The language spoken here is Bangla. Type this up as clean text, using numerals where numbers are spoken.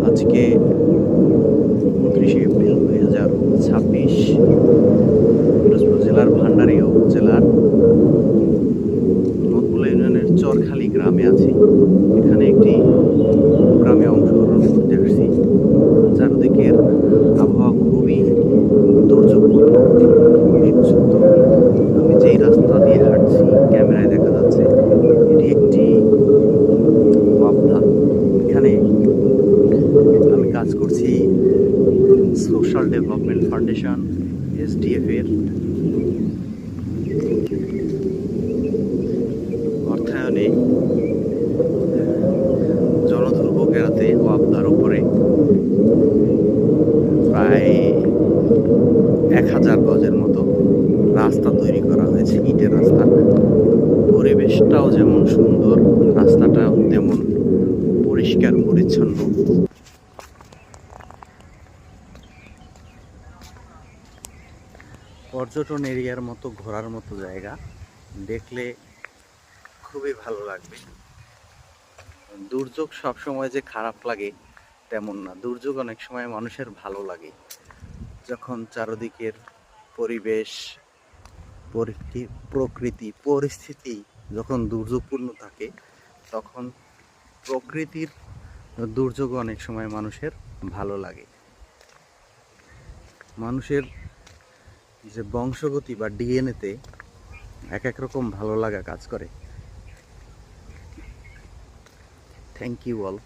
আজকে 29শে এপ্রিল 2026 পিরোজপুর জেলার ভান্ডারিয়া উপজেলার নদবুলা ইউনিয়নের চরখালি গ্রামে আছি। এখানে একটি গ্রামে অংশগ্রহণ করতে আসছি। চারদিকের আবহাওয়া খুবই দুর্যোগপূর্ণ, মেঘযুক্ত। আমি যেই রাস্তা দিয়ে হাঁটছি ক্যামেরায় দেখা যাচ্ছে এটি একটি পাবনা। এখানে আমি কাজ করছি সোশ্যাল ডেভেলপমেন্ট ফাউন্ডেশন SDF এর অর্থায়নে জনদুর্ভোগ এড়াতে ওয়াপদার উপরে প্রায় 1000 গজের মতো রাস্তা তৈরি করা হয়েছে, ইটের রাস্তা। পরিবেশটাও যেমন সুন্দর, রাস্তাটাও তেমন পরিষ্কার পরিচ্ছন্ন। পর্যটন এরিয়ার মতো ঘোরার মতো জায়গা, দেখলে খুবই ভালো লাগবে। দুর্যোগ সবসময় যে খারাপ লাগে তেমন না, দুর্যোগ অনেক সময় মানুষের ভালো লাগে। যখন চারদিকের পরিবেশ, প্রকৃতি পরিস্থিতি যখন দুর্যোগপূর্ণ থাকে, তখন প্রকৃতির দুর্যোগ অনেক সময় মানুষের ভালো লাগে। মানুষের যে বংশগতি বা ডিএনএতে এক এক রকম ভালো লাগা কাজ করে। Thank you all.